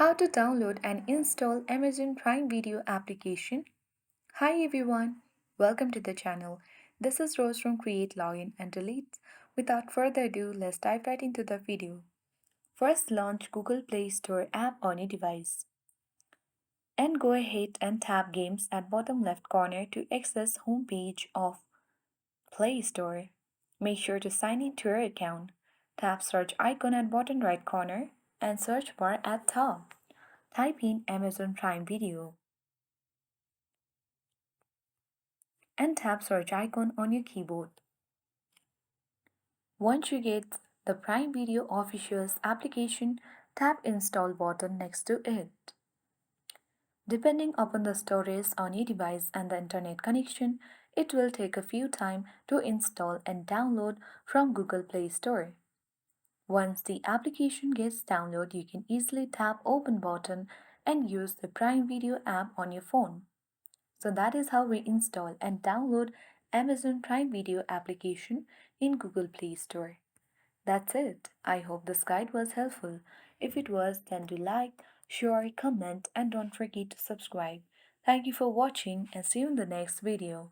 How to download and install Amazon Prime Video application. Hi everyone, welcome to the channel. This is Rose from Create Login and Delete. Without further ado, let's dive right into the video. First, launch Google Play Store app on your device. And go ahead and tap Games at bottom left corner to access homepage of Play Store. Make sure to sign in to your account. Tap search icon at bottom right corner and search bar at top. Type in Amazon Prime Video and tap search icon on your keyboard. Once you get the Prime Video Officials application, tap install button next to it. Depending upon the storage on your device and the internet connection, it will take a few time to install and download from Google Play Store. Once the application gets downloaded, you can easily tap open button and use the Prime Video app on your phone. So that is how we install and download Amazon Prime Video application in Google Play Store. That's it. I hope this guide was helpful. If it was, then do like, share, comment, and don't forget to subscribe. Thank you for watching and see you in the next video.